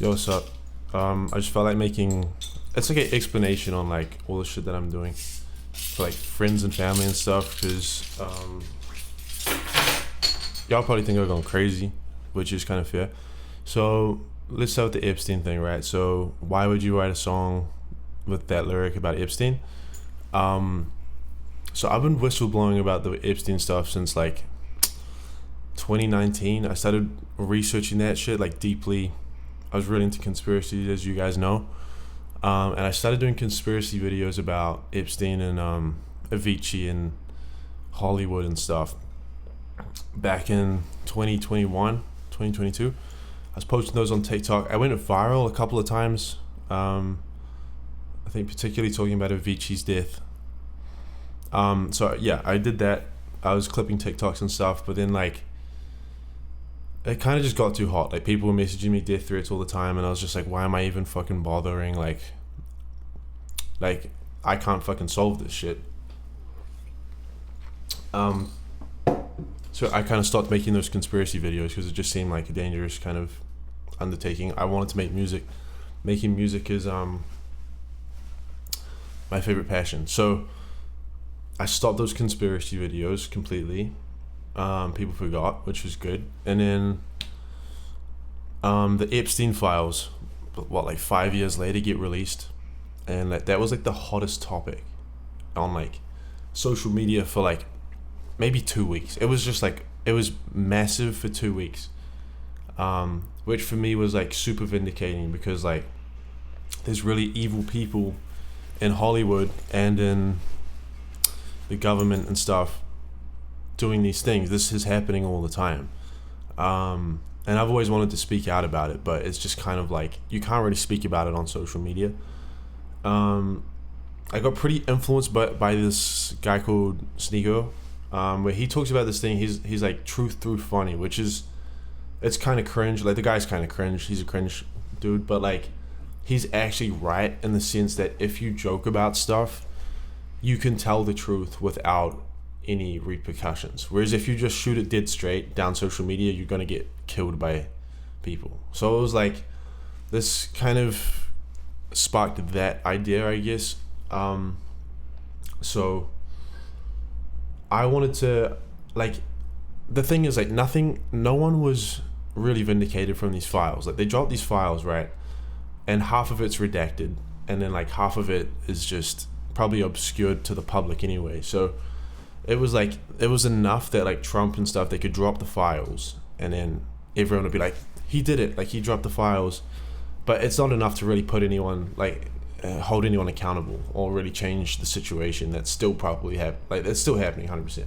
Yo, what's up? I just felt like making it's like an explanation on like all the shit that I'm doing for like friends and family and stuff. Because y'all probably think I'm going crazy, which is kind of fair. So let's start with the Epstein thing, right? So why would you write a song with that lyric about Epstein? Um, so I've been whistleblowing about the Epstein stuff since like 2019. I started researching that shit like deeply. I was really into conspiracies, as you guys know, and I started doing conspiracy videos about Epstein and Avicii and Hollywood and stuff back in 2021, 2022. I was posting those on TikTok. I went viral a couple of times. I think particularly talking about Avicii's death. So yeah, I did that. I was clipping TikToks and stuff, but then like it kind of just got too hot. Like people were messaging me death threats all the time, and I was just like, why am I even fucking bothering? Like I can't fucking solve this shit. So I kind of stopped making those conspiracy videos because it just seemed like a dangerous kind of undertaking. I wanted to make music. Making music is my favorite passion. So I stopped those conspiracy videos completely. People forgot, which was good. And then the Epstein files, like 5 years later, get released, and that was like the hottest topic on like social media for like maybe 2 weeks. It was just like it was massive for 2 weeks, which for me was like super vindicating because like there's really evil people in Hollywood and in the government and stuff doing these things. This is happening all the time, and I've always wanted to speak out about it, but it's just kind of like you can't really speak about it on social media. I got pretty influenced by this guy called Sneeko, where he talks about this thing. He's like truth through funny, which is it's kind of cringe. Like the guy's kind of cringe. He's a cringe dude, but like he's actually right in the sense that if you joke about stuff, you can tell the truth without any repercussions. Whereas if you just shoot it dead straight down social media, you're gonna get killed by people. So it was like this kind of sparked that idea, I guess. So I wanted to like the thing is like no one was really vindicated from these files. Like they dropped these files, right? And half of it's redacted, and then like half of it is just probably obscured to the public anyway. So it was enough that like Trump and stuff, they could drop the files and then everyone would be like, he did it, like he dropped the files. But it's not enough to really put anyone like hold anyone accountable or really change the situation. That's still probably that's still happening 100%.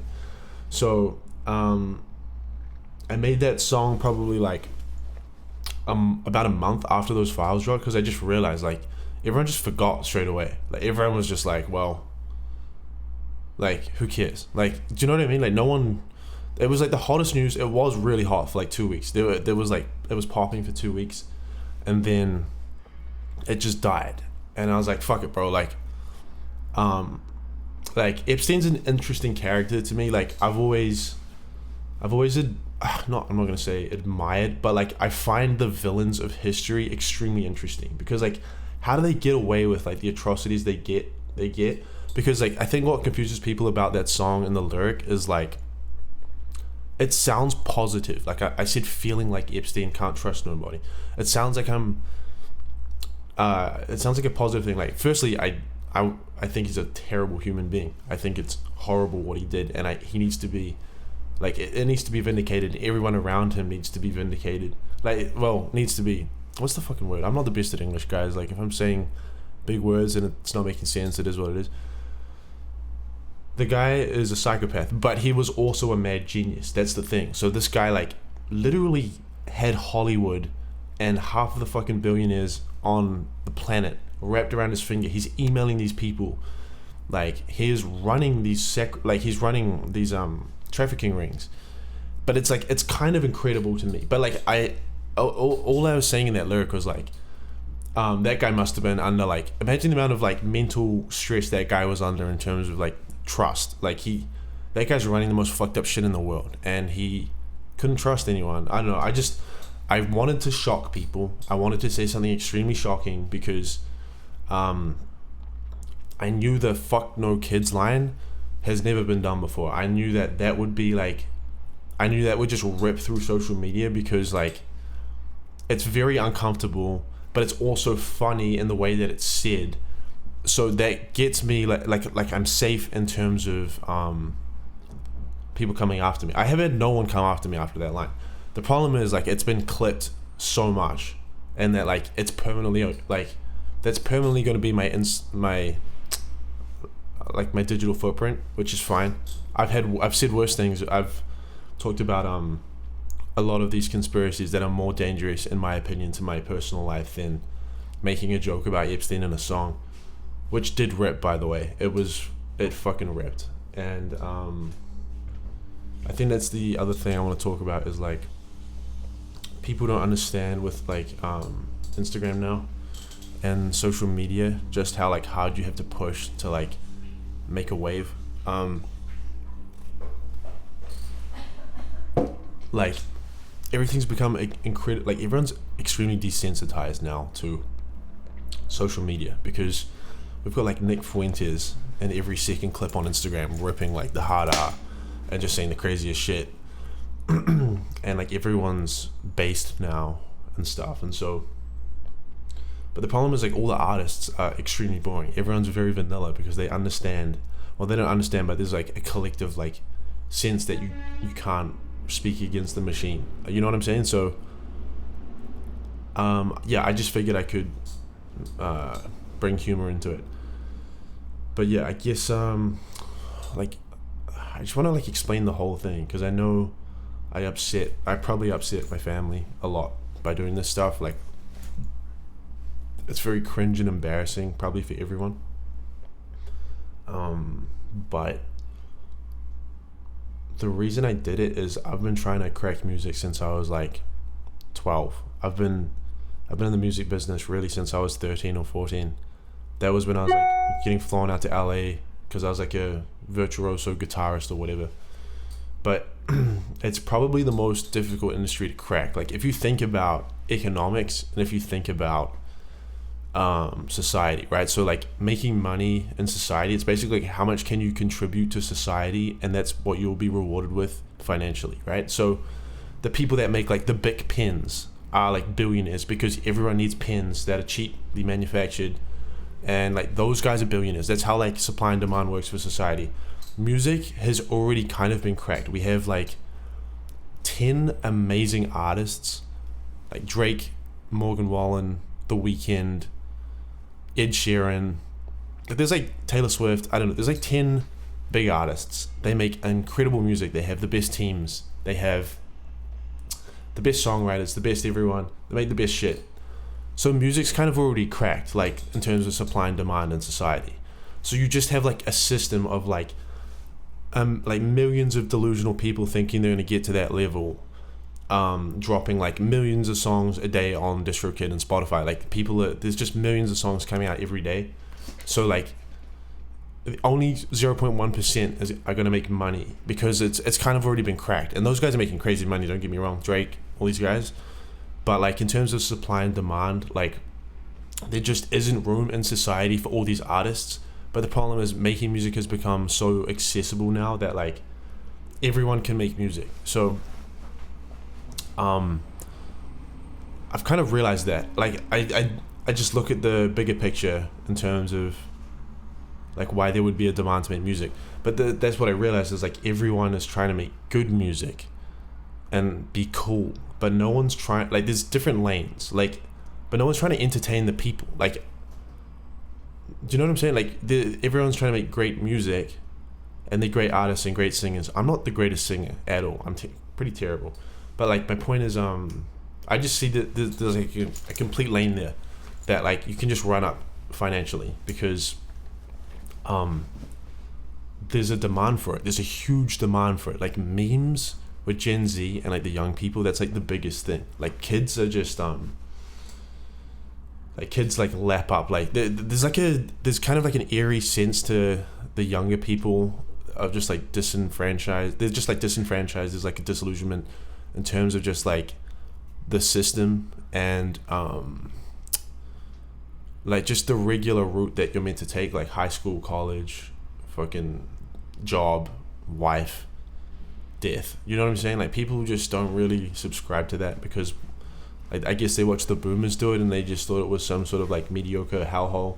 So I made that song probably like about a month after those files dropped, because I just realized like everyone just forgot straight away. Like everyone was just like, well, like who cares? Like, do you know what I mean? Like no one. It was like the hottest news. It was really hot for like 2 weeks. There was like it was popping for 2 weeks, and then it just died. And I was like, fuck it, bro. Like Epstein's an interesting character to me. Like I've always I'm not gonna say admired, but like I find the villains of history extremely interesting, because like how do they get away with like the atrocities they get? Because like I think what confuses people about that song and the lyric is like it sounds positive. Like I said, feeling like Epstein, can't trust nobody. It sounds like it sounds like a positive thing. Like firstly, I think he's a terrible human being. I think it's horrible what he did, and he needs to be like it needs to be vindicated. Everyone around him needs to be vindicated. Like, well, needs to be. What's the fucking word? I'm not the best at English, guys. Like if I'm saying big words and it's not making sense, it is what it is. The guy is a psychopath, but he was also a mad genius. That's the thing. So this guy like literally had Hollywood and half of the fucking billionaires on the planet wrapped around his finger. He's emailing these people. Like he is running these trafficking rings. But it's like it's kind of incredible to me. But like all I was saying in that lyric was like that guy must have been under like, imagine the amount of like mental stress that guy was under in terms of like trust. Like that guy's running the most fucked up shit in the world, and he couldn't trust anyone. I don't know. I wanted to shock people. I wanted to say something extremely shocking because I knew the "fuck no kids" line has never been done before. I knew that would be like, I knew that would just rip through social media because like it's very uncomfortable, but it's also funny in the way that it's said. So that gets me like I'm safe in terms of people coming after me. I have had no one come after me after that line. The problem is like it's been clipped so much, and that like it's permanently like that's permanently going to be my like my digital footprint, which is fine. I've said worse things. I've talked about a lot of these conspiracies that are more dangerous in my opinion to my personal life than making a joke about Epstein in a song, which did rip, by the way. It fucking ripped. And I think that's the other thing I want to talk about is like people don't understand with like Instagram now and social media just how like hard you have to push to like make a wave. Like everything's become incredible. Like everyone's extremely desensitized now to social media because we've got like Nick Fuentes in every second clip on Instagram ripping like the hard R and just saying the craziest shit. And like everyone's based now and stuff, and so but the problem is like all the artists are extremely boring. Everyone's very vanilla because they understand, well they don't understand, but there's like a collective like sense that you can't speak against the machine, you know what I'm saying? So yeah, I just figured I could bring humor into it. But yeah, I guess like I just want to like explain the whole thing because I know I probably upset my family a lot by doing this stuff. Like it's very cringe and embarrassing probably for everyone, but the reason I did it is I've been trying to crack music since I was like 12. I've been in the music business really since I was 13 or 14. That was when I was like getting flown out to LA because I was like a virtuoso guitarist or whatever. But it's probably the most difficult industry to crack. Like if you think about economics and if you think about society, right? So like making money in society, it's basically like how much can you contribute to society, and that's what you'll be rewarded with financially, right? So the people that make like the big pens are like billionaires because everyone needs pens that are cheaply manufactured, and like those guys are billionaires. That's how like supply and demand works for society. Music has already kind of been cracked. We have like 10 amazing artists like Drake, Morgan Wallen, The Weeknd, Ed Sheeran. There's like Taylor Swift. I don't know. There's like 10 big artists. They make incredible music. They have the best teams. They have the best songwriters, the best everyone. They make the best shit. So music's kind of already cracked, like in terms of supply and demand in society. So you just have like a system of like millions of delusional people thinking they're gonna get to that level, dropping like millions of songs a day on DistroKid and Spotify. Like there's just millions of songs coming out every day. So like only 0.1% are gonna make money because it's kind of already been cracked. And those guys are making crazy money. Don't get me wrong, Drake, all these guys. But like in terms of supply and demand, like there just isn't room in society for all these artists. But the problem is making music has become so accessible now that like everyone can make music. So I've kind of realized that like I just look at the bigger picture in terms of like why there would be a demand to make music. But that's what I realized is like everyone is trying to make good music and be cool, but no one's trying, like there's different lanes, like, but no one's trying to entertain the people. Like, do you know what I'm saying? Like everyone's trying to make great music and they're great artists and great singers. I'm not the greatest singer at all. I'm pretty terrible. But like my point is I just see that there's like a complete lane there that like you can just run up financially because there's a demand for it. There's a huge demand for it. Like memes with Gen Z and like the young people, that's like the biggest thing. Like kids are just like kids like lap up, like there's kind of like an eerie sense to the younger people of just like disenfranchised. They're just like disenfranchised. There's like a disillusionment in terms of just like the system and like just the regular route that you're meant to take, like high school, college, fucking job, wife, death. You know what I'm saying? Like people just don't really subscribe to that because I guess they watched the boomers do it and they just thought it was some sort of like mediocre hellhole,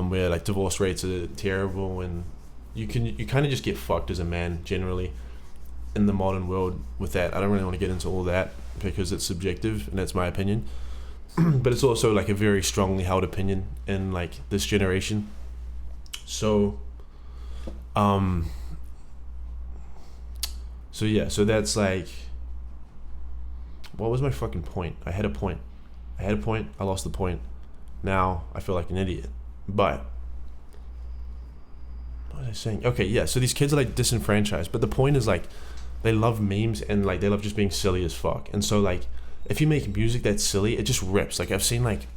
where like divorce rates are terrible and you kind of just get fucked as a man generally in the modern world with that. I don't really want to get into all that because it's subjective and that's my opinion. But it's also like a very strongly held opinion in like this generation. So so that's like, what was my fucking point? I had a point. I lost the point. Now I feel like an idiot. But what was I saying? Okay, yeah, so these kids are like disenfranchised, but the point is like they love memes and like they love just being silly as fuck. And so like if you make music that's silly, it just rips. Like I've seen like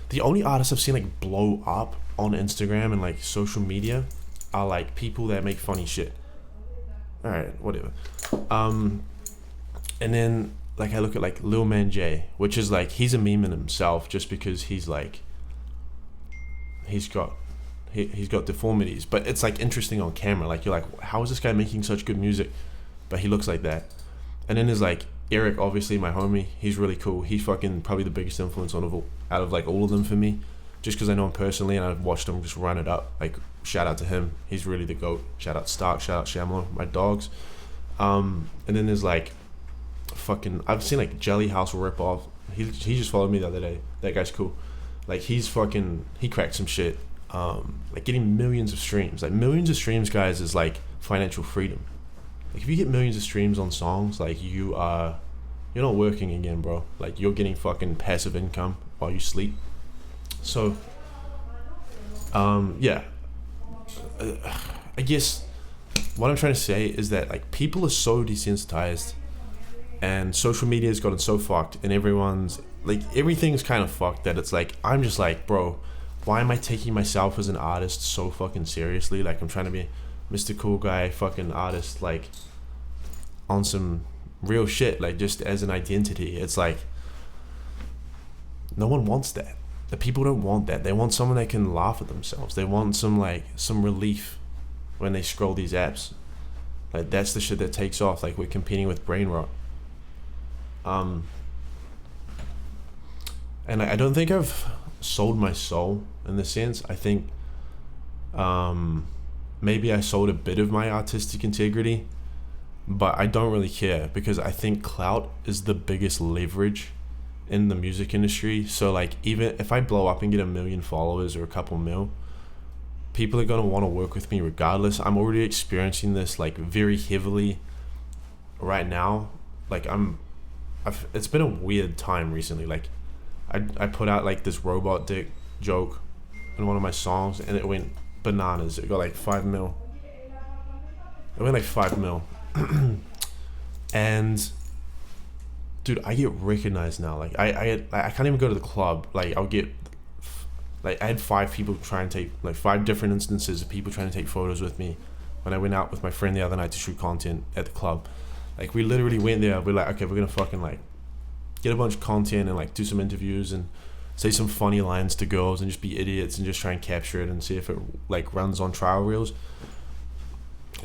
the only artists I've seen like blow up on Instagram and like social media are like people that make funny shit. Alright, whatever. And then like I look at like Lil Man J, which is like he's a meme in himself just because he's like he's got deformities, but it's like interesting on camera. Like you're like, how is this guy making such good music? But he looks like that. And then there's like Eric, obviously my homie. He's really cool. He's fucking probably the biggest influence out of like all of them for me, just because I know him personally and I've watched him just run it up. Like shout out to him. He's really the GOAT. Shout out Stark. Shout out Shamlo. My dogs. And then there's like fucking I've seen like Jelly House rip off. He just followed me the other day. That guy's cool. Like he cracked some shit. Like getting millions of streams. Like millions of streams, guys, is like financial freedom. Like if you get millions of streams on songs, like you're not working again, bro. Like you're getting fucking passive income while you sleep. So yeah, I guess what I'm trying to say is that like people are so desensitized and social media has gotten so fucked and everyone's like everything's kind of fucked that it's like I'm just like, bro, why am I taking myself as an artist so fucking seriously? Like I'm trying to be Mr. Cool Guy fucking artist, like on some real shit, like just as an identity. It's like no one wants that. The people don't want that. They want someone that can laugh at themselves. They want some relief when they scroll these apps. Like that's the shit that takes off. Like we're competing with brain rot. And I don't think I've sold my soul in the sense. I think maybe I sold a bit of my artistic integrity, but I don't really care because I think clout is the biggest leverage in the music industry. So like even if I blow up and get 1 million followers or a couple mil, people are gonna want to work with me regardless. I'm already experiencing this like very heavily right now. Like it's been a weird time recently. Like I put out like this robot dick joke in one of my songs and it went bananas. It got like 5 mil. It went like 5 mil. And dude, I get recognized now. Like I can't even go to the club. Like I'll get like I had 5 people try and take like 5 different instances of people trying to take photos with me when I went out with my friend the other night to shoot content at the club. Like we literally went there. We're like, okay, we're gonna fucking like get a bunch of content and like do some interviews and say some funny lines to girls and just be idiots and just try and capture it and see if it like runs on trial reels.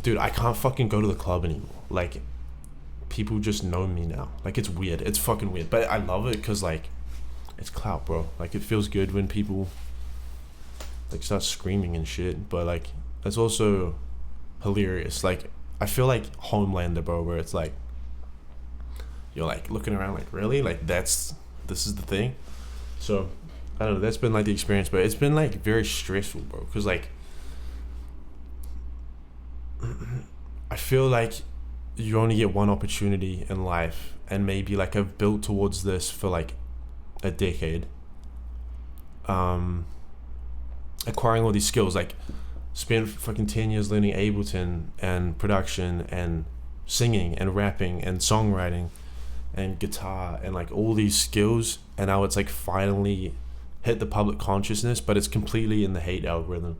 Dude, I can't fucking go to the club anymore. Like people just know me now. Like it's weird. It's fucking weird. But I love it because like it's clout, bro. Like it feels good when people like start screaming and shit. But like it's also hilarious. Like I feel like Homelander, bro, where it's like you're like looking around like, really? Like this is the thing? So I don't know, that's been like the experience, but it's been like very stressful, bro, because like I feel like you only get one opportunity in life, and maybe like I've built towards this for like a decade, acquiring all these skills, like spent fucking 10 years learning Ableton and production and singing and rapping and songwriting and guitar and like all these skills, and now it's like finally hit the public consciousness, but it's completely in the hate algorithm.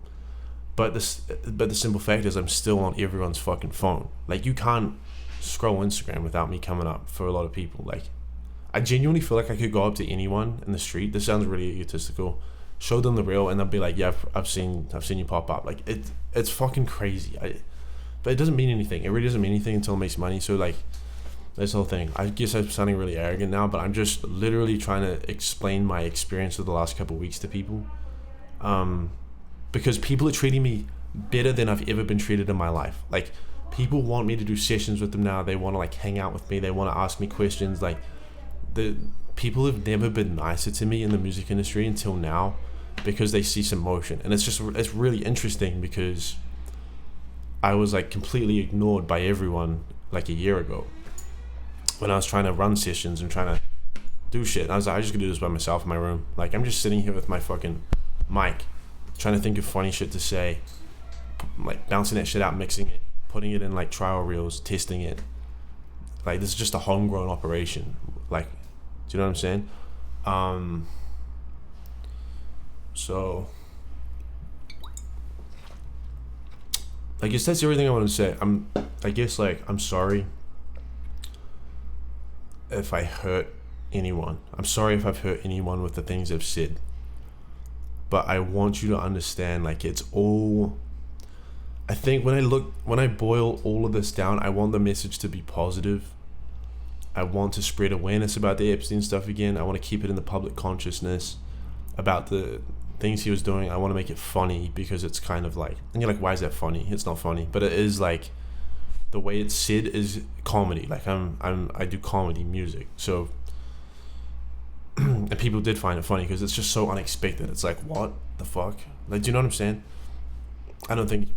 But the simple fact is I'm still on everyone's fucking phone. Like you can't scroll Instagram without me coming up for a lot of people. Like, I genuinely feel like I could go up to anyone in the street. This sounds really egotistical. Show them the reel, and they'll be like, "Yeah, I've seen you pop up." Like, it's fucking crazy. But it doesn't mean anything. It really doesn't mean anything until it makes money. So like, this whole thing. I guess I'm sounding really arrogant now, but I'm just literally trying to explain my experience of the last couple of weeks to people, because people are treating me better than I've ever been treated in my life. Like, people want me to do sessions with them now. They want to like hang out with me. They want to ask me questions. Like, the people have never been nicer to me in the music industry until now, because they see some motion. And it's really interesting, because I was like completely ignored by everyone like a year ago when I was trying to run sessions and trying to do shit. And I was like, I just could do this by myself in my room. Like, I'm just sitting here with my fucking mic, trying to think of funny shit to say, like bouncing that shit out, mixing it, putting it in like trial reels, testing it. Like, this is just a homegrown operation. Like, do you know what I'm saying? So I guess that's everything I want to say. I'm sorry if I hurt anyone. I'm sorry if I've hurt anyone with the things I've said. But I want you to understand, like, it's all, I think when I boil all of this down, I want the message to be positive. I want to spread awareness about the Epstein stuff again. I want to keep it in the public consciousness about the things he was doing. I want to make it funny, because it's kind of like, and you're like, why is that funny? It's not funny, but it is. Like, the way it's said is comedy. Like, I do comedy music, so and people did find it funny because it's just so unexpected. It's like, what the fuck? Like, do you know what I'm saying? I don't think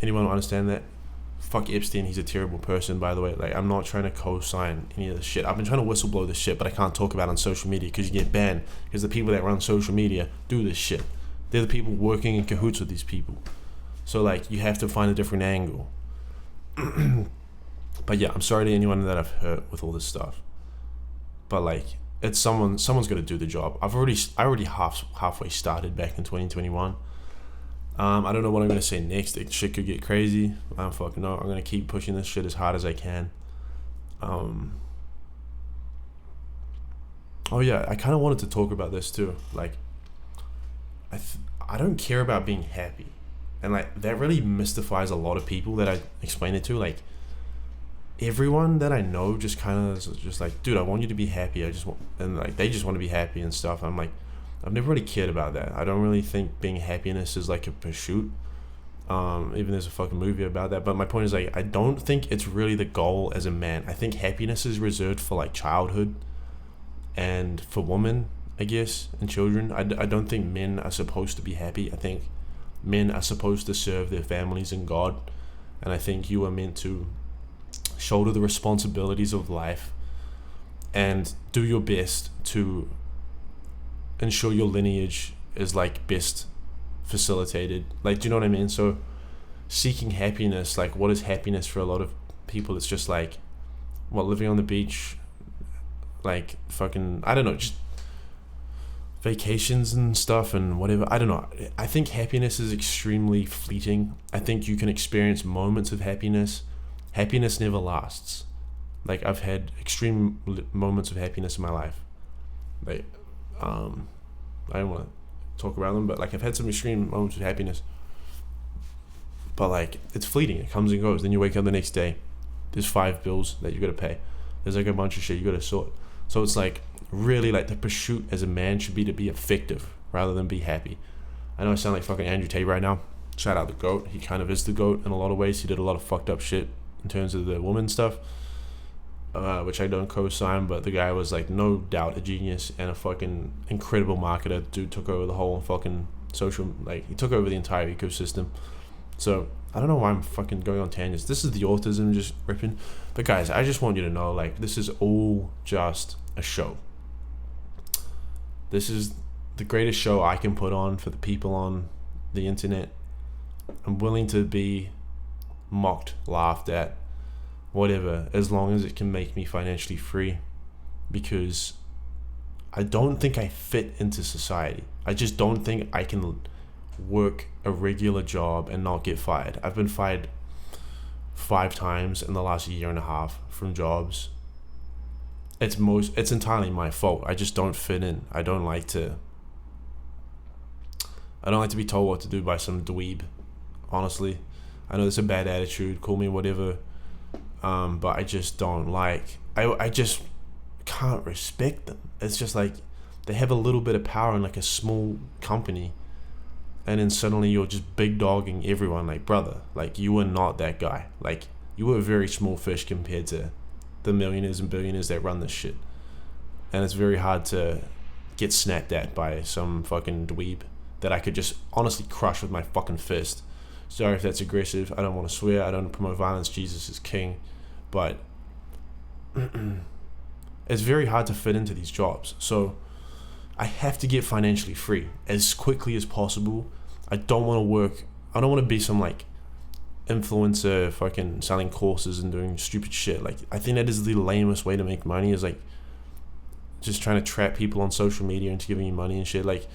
anyone will understand that. Fuck Epstein, he's a terrible person, by the way. Like, I'm not trying to co-sign any of this shit. I've been trying to whistleblow this shit, but I can't talk about it on social media because you get banned, because the people that run social media do this shit. They're the people working in cahoots with these people. So, like, you have to find a different angle. But yeah, I'm sorry to anyone that I've hurt with all this stuff. But like, it's someone's got to do the job. I already halfway started back in 2021. I don't know what I'm gonna say next. Shit could get crazy. I don't fucking know. I'm gonna keep pushing this shit as hard as I can. Oh yeah, I kind of wanted to talk about this too. Like, I don't care about being happy, and like, that really mystifies a lot of people that I explain it to. Like, everyone that I know just kind of is just like, dude, I want you to be happy. And like, they just want to be happy and stuff. I'm like, I've never really cared about that. I don't really think being happiness is like a pursuit. Even there's a fucking movie about that. But my point is, like, I don't think it's really the goal as a man. I think happiness is reserved for like childhood and for women, I guess, and children. I don't think men are supposed to be happy. I think men are supposed to serve their families and God. And I think you are meant to shoulder the responsibilities of life and do your best to ensure your lineage is like best facilitated. Like, do you know what I mean? So seeking happiness, like, what is happiness for a lot of people? It's just like, what, living on the beach, like fucking, I don't know, just vacations and stuff and whatever. I don't know. I think happiness is extremely fleeting. I think you can experience moments of happiness. Happiness never lasts. Like, I've had extreme moments of happiness in my life. Like, I don't want to talk about them, but like, I've had some extreme moments of happiness. But like, it's fleeting. It comes and goes. Then you wake up the next day. There's 5 bills that you got to pay. There's like a bunch of shit you got to sort. So it's like, really, like, the pursuit as a man should be to be effective rather than be happy. I know I sound like fucking Andrew Tate right now. Shout out the GOAT. He kind of is the GOAT in a lot of ways. He did a lot of fucked up shit in terms of the woman stuff, which I don't co-sign, but the guy was like, no doubt, a genius and a fucking incredible marketer. Dude took over the whole fucking social, like, he took over the entire ecosystem. So I don't know why I'm fucking going on tangents. This is the autism just ripping. But guys, I just want you to know, like, this is all just a show. This is the greatest show I can put on for the people on the internet. I'm willing to be mocked, laughed at, whatever, as long as it can make me financially free, because I don't think I fit into society. I just don't think I can work a regular job and not get fired. I've been fired 5 times in the last year and a half from jobs. It's entirely my fault. I just don't fit in. I don't like to be told what to do by some dweeb, honestly. I know it's a bad attitude, call me whatever, but I just don't like, I just can't respect them. It's just like, they have a little bit of power in like a small company, and then suddenly you're just big dogging everyone. Like, brother, like, you were not that guy. Like, you were a very small fish compared to the millionaires and billionaires that run this shit. And it's very hard to get snapped at by some fucking dweeb that I could just honestly crush with my fucking fist. Sorry if that's aggressive. I don't want to swear. I don't promote violence. Jesus is king. But it's very hard to fit into these jobs. So I have to get financially free as quickly as possible. I don't want to be some like influencer fucking selling courses and doing stupid shit. Like, I think that is the lamest way to make money, is like just trying to trap people on social media into giving you money and shit. Like,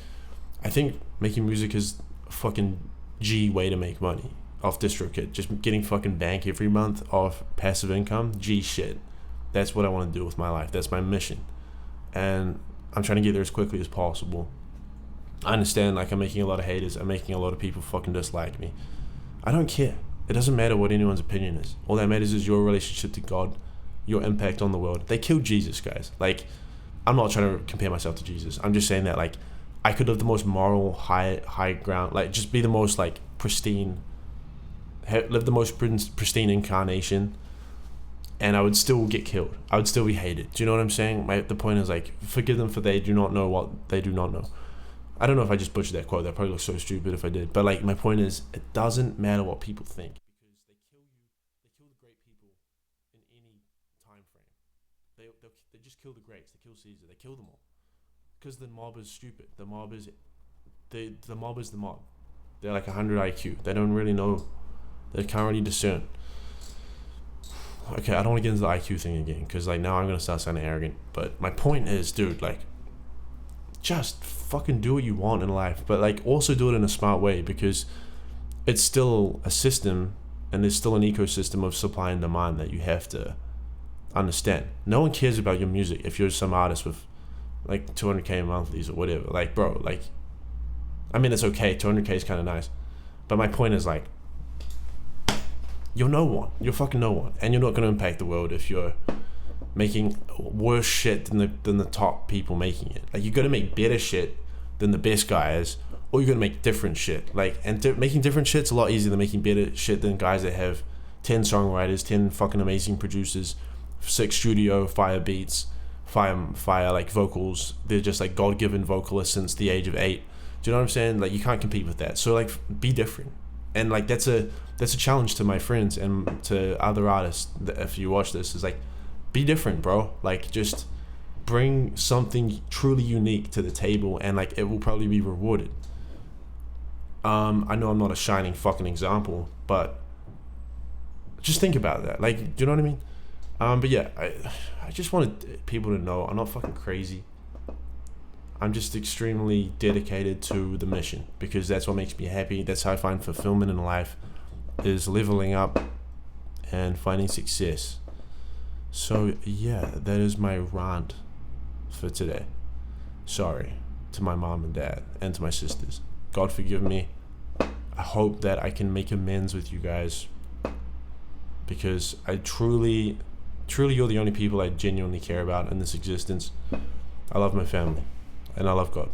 I think making music is a fucking G way to make money off DistroKid. Just getting fucking bank every month off passive income. G shit. That's what I want to do with my life. That's my mission. And I'm trying to get there as quickly as possible. I understand, like, I'm making a lot of haters. I'm making a lot of people fucking dislike me. I don't care. It doesn't matter what anyone's opinion is. All that matters is your relationship to God, your impact on the world. They killed Jesus, guys. Like, I'm not trying to compare myself to Jesus. I'm just saying that, like, I could live the most moral high ground, like, just be the most, like, pristine, live the most pristine incarnation, and I would still get killed. I would still be hated. Do you know what I'm saying? The point is, like, forgive them for they do not know what they do not know. I don't know if I just butchered that quote. That probably looks so stupid if I did. But, like, my point is, it doesn't matter what people think, because they kill the great people in any time frame. They just kill the greats. They kill Caesar. They kill them all. Because the mob is stupid. The mob is the mob. They're like 100 IQ. They don't really know. They can't really discern. Okay, I don't want to get into the IQ thing again, because, like, now I'm going to start sounding arrogant. But my point is, dude, like, just fucking do what you want in life, but, like, also do it in a smart way, because it's still a system, and there's still an ecosystem of supply and demand that you have to understand. No one cares about your music if you're some artist with, like, 200k monthlies or whatever. Like, bro, like, I mean, it's okay, 200k is kind of nice, but my point is, like, you're no one. You're fucking no one, and you're not going to impact the world if you're making worse shit than the top people making it. Like, you got to make better shit than the best guys, or you're gonna make different shit. Like, and making different shit's a lot easier than making better shit than guys that have 10 songwriters, 10 fucking amazing producers, 6 studio fire beats, fire like vocals. They're just like God-given vocalists since the age of 8. Do you know what I'm saying? Like, you can't compete with that. So, like, be different. And, like, that's a challenge to my friends and to other artists that, if you watch this, is like, be different, bro. Like, just bring something truly unique to the table, and, like, it will probably be rewarded. I know I'm not a shining fucking example, but just think about that. Like, do you know what I mean? But yeah, I just wanted people to know I'm not fucking crazy. I'm just extremely dedicated to the mission, because that's what makes me happy. That's how I find fulfillment in life, is leveling up and finding success. So yeah, that is my rant for today. Sorry to my mom and dad and to my sisters. God forgive me. I hope that I can make amends with you guys, because I truly you're the only people I genuinely care about in this existence. I love my family, and I love God.